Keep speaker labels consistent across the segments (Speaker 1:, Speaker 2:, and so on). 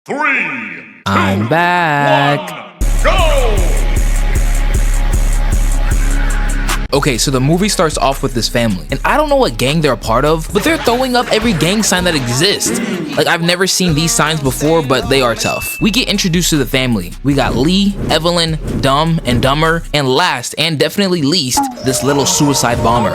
Speaker 1: 3,
Speaker 2: I'm
Speaker 1: 2,
Speaker 2: back.
Speaker 1: 1, go!
Speaker 2: Okay, so the movie starts off with this family, and I don't know what gang they're a part of, but they're throwing up every gang sign that exists. Like, I've never seen these signs before, but they are tough. We get introduced to the family. We got Lee, Evelyn, Dumb and Dumber, and last and definitely least, this little suicide bomber.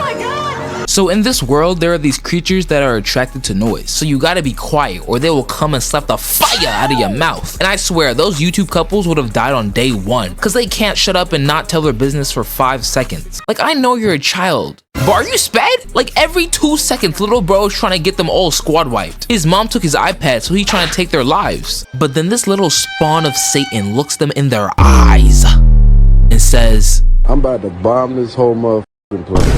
Speaker 2: So in this world, there are these creatures that are attracted to noise. So you gotta be quiet or they will come and slap the fire out of your mouth. And I swear, those YouTube couples would have died on day 1 because they can't shut up and not tell their business for 5 seconds. Like, I know you're a child, but are you sped? Like, every 2 seconds, little bro is trying to get them all squad wiped. His mom took his iPad, so he's trying to take their lives. But then this little spawn of Satan looks them in their eyes and says,
Speaker 3: I'm about to bomb this whole motherfucking place.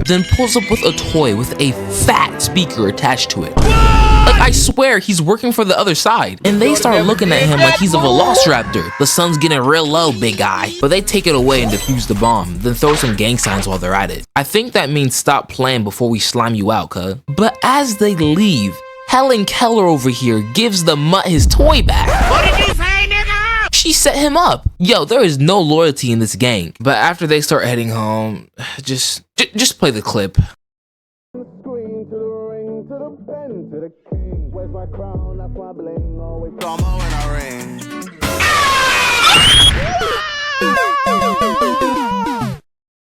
Speaker 2: Then pulls up with a toy with a fat speaker attached to it. Like, I swear he's working for the other side. And they start looking at him like he's a velociraptor. The sun's getting real low, big guy. But they take it away and defuse the bomb, then throw some gang signs while they're at it. I think that means stop playing before we slime you out, cuz. But as they leave, Helen Keller over here gives the mutt his toy back. What did you say, nigga? She set him up. Yo, there is no loyalty in this gang. But after they start heading home, just play the clip.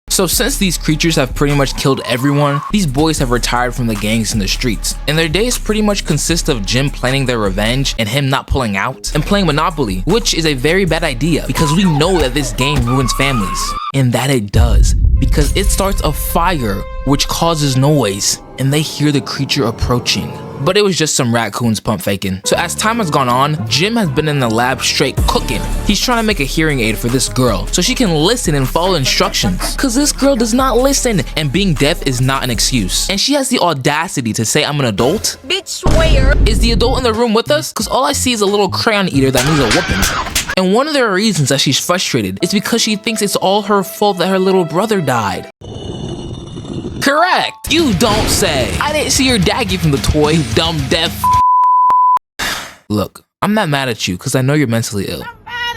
Speaker 2: So since these creatures have pretty much killed everyone, these boys have retired from the gangs in the streets. And their days pretty much consist of Jim planning their revenge and him not pulling out, and playing Monopoly, which is a very bad idea because we know that this game ruins families. And that it does, because it starts a fire which causes noise, and they hear the creature approaching. But it was just some raccoons pump faking. So as time has gone on, Jim has been in the lab straight cooking. He's trying to make a hearing aid for this girl so she can listen and follow instructions. Cause this girl does not listen, and being deaf is not an excuse. And she has the audacity to say I'm an adult.
Speaker 4: Bitch, where?
Speaker 2: Is the adult in the room with us? Cause all I see is a little crayon eater that needs a whooping. And one of the reasons that she's frustrated is because she thinks it's all her fault that her little brother died. Correct! You don't say! I didn't see your dad give him the toy, dumb deaf. Look, I'm not mad at you because I know you're mentally ill.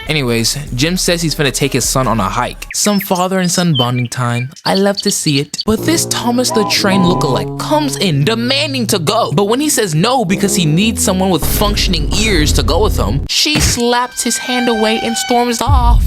Speaker 2: Anyways, Jim says he's gonna take his son on a hike. Some father and son bonding time. I love to see it. But this Thomas the Train lookalike comes in demanding to go. But when he says no because he needs someone with functioning ears to go with him, she slaps his hand away and storms off.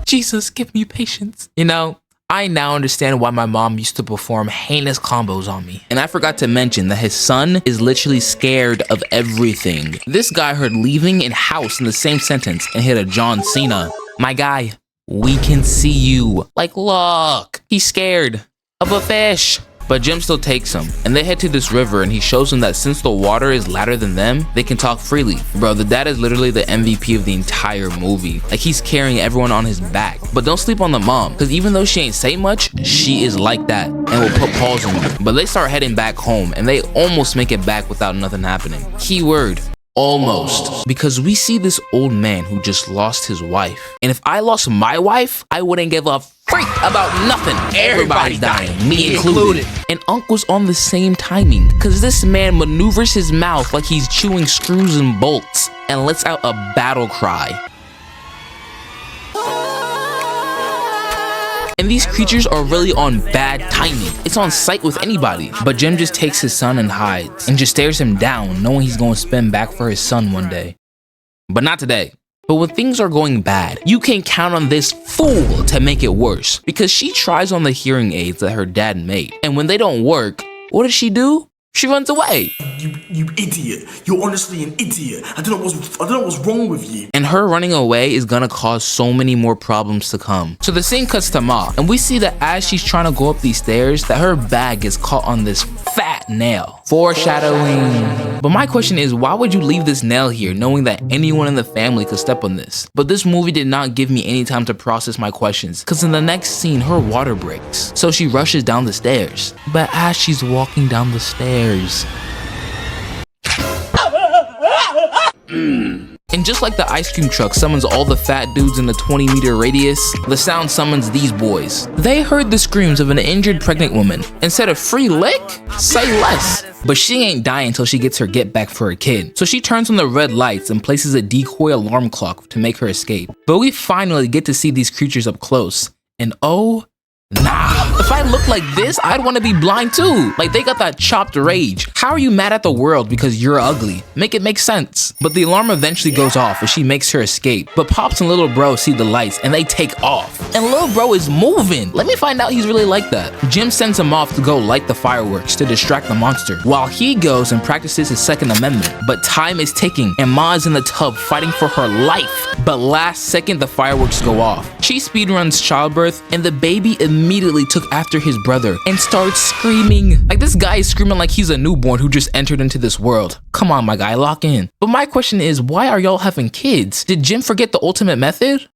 Speaker 2: Jesus, give me patience. You know, I now understand why my mom used to perform heinous combos on me. And I forgot to mention that his son is literally scared of everything. This guy heard leaving and house in the same sentence and hit a John Cena. My guy, we can see you. Like, look, he's scared of a fish. But Jim still takes him, and they head to this river, and he shows them that since the water is lighter than them, they can talk freely. Bro, the dad is literally the MVP of the entire movie. Like, he's carrying everyone on his back. But don't sleep on the mom, because even though she ain't say much, she is like that, and will put paws on you. But they start heading back home, and they almost make it back without nothing happening. Keyword, almost. Because we see this old man who just lost his wife. And if I lost my wife, I wouldn't give a freak about nothing. Everybody's dying, me included. And Uncle's on the same timing, because this man maneuvers his mouth like he's chewing screws and bolts and lets out a battle cry. And these creatures are really on bad timing. It's on sight with anybody. But Jim just takes his son and hides, and just stares him down, knowing he's going to spin back for his son one day. But not today. But when things are going bad, you can count on this fool to make it worse, because she tries on the hearing aids that her dad made. And when they don't work, what does she do? She runs away.
Speaker 5: You idiot. You're honestly an idiot. I don't know what's wrong with you.
Speaker 2: And her running away is gonna cause so many more problems to come. So the scene cuts to Ma, and we see that as she's trying to go up these stairs, that her bag is caught on this fat nail. Foreshadowing. But my question is, why would you leave this nail here knowing that anyone in the family could step on this? But this movie did not give me any time to process my questions, because in the next scene, her water breaks. So she rushes down the stairs. But as she's walking down the stairs, And just like the ice cream truck summons all the fat dudes in the 20-meter radius, the sound summons these boys. They heard the screams of an injured pregnant woman and said a free lick? Say less. But she ain't dying until she gets her get back for her kid. So she turns on the red lights and places a decoy alarm clock to make her escape. But we finally get to see these creatures up close. And oh, nah. If I looked like this, I'd want to be blind too. Like, they got that chopped rage. How are you mad at the world because you're ugly? Make it make sense. But the alarm eventually goes off as she makes her escape. But Pops and Little Bro see the lights and they take off. And Little Bro is moving. Let me find out he's really like that. Jim sends him off to go light the fireworks to distract the monster, while he goes and practices his Second Amendment. But time is ticking and Ma is in the tub fighting for her life. But last second, the fireworks go off. She speedruns childbirth and the baby immediately took after his brother and starts screaming. Like, this guy is screaming like he's a newborn who just entered into this world. Come on, my guy, lock in. But my question is, why are y'all having kids? Did Jim forget the ultimate method?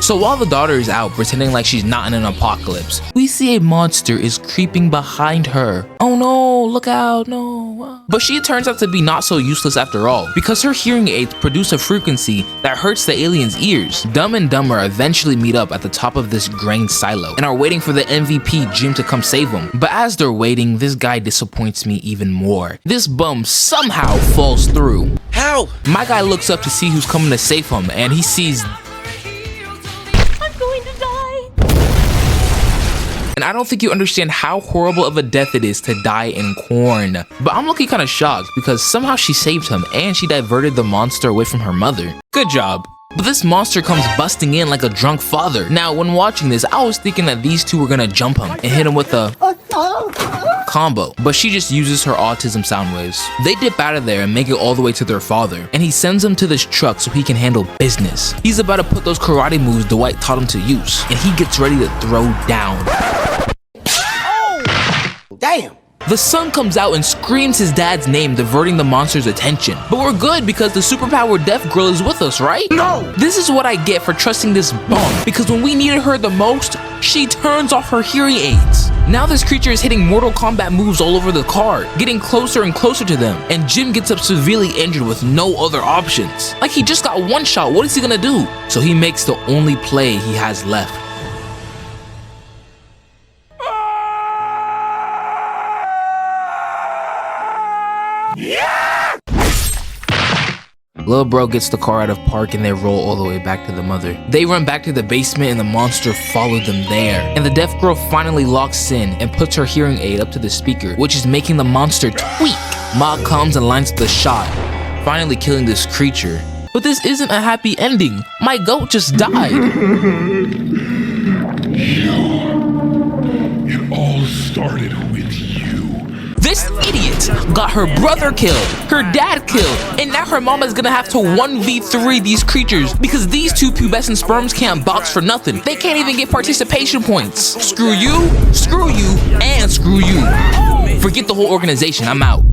Speaker 2: So while the daughter is out pretending like she's not in an apocalypse, we see a monster is creeping behind her. Oh no, look out, no. But she turns out to be not so useless after all, because her hearing aids produce a frequency that hurts the alien's ears. Dumb and Dumber eventually meet up at the top of this grain silo and are waiting for the MVP Jim to come save them. But as they're waiting, this guy disappoints me even more. This bum somehow falls through.
Speaker 1: How?
Speaker 2: My guy looks up to see who's coming to save him, and he sees and I don't think you understand how horrible of a death it is to die in corn. But I'm looking kind of shocked because somehow she saved him and she diverted the monster away from her mother. Good job. But this monster comes busting in like a drunk father. Now, when watching this, I was thinking that these two were gonna jump him and hit him with a combo, but she just uses her autism sound waves. They dip out of there and make it all the way to their father, and he sends them to this truck so he can handle business. He's about to put those karate moves Dwight taught him to use, and he gets ready to throw down.
Speaker 1: Damn.
Speaker 2: The son comes out and screams his dad's name, diverting the monster's attention. But we're good because the superpowered deaf girl is with us, right?
Speaker 5: No!
Speaker 2: This is what I get for trusting this bum, because when we needed her the most, she turns off her hearing aids. Now this creature is hitting Mortal Kombat moves all over the car, getting closer and closer to them, and Jim gets up severely injured with no other options. Like, he just got one shot, what is he gonna do? So he makes the only play he has left. Little Bro gets the car out of park and they roll all the way back to the mother. They run back to the basement and the monster followed them there. And the deaf girl finally locks in and puts her hearing aid up to the speaker, which is making the monster tweak. Ma comes and lines up the shot, finally killing this creature. But this isn't a happy ending. My goat just died.
Speaker 4: It all started with you.
Speaker 2: This idiot got her brother killed, her dad killed, and now her mama's gonna have to 1v3 these creatures because these two pubescent sperms can't box for nothing. They can't even get participation points. Screw you, and screw you. Forget the whole organization, I'm out.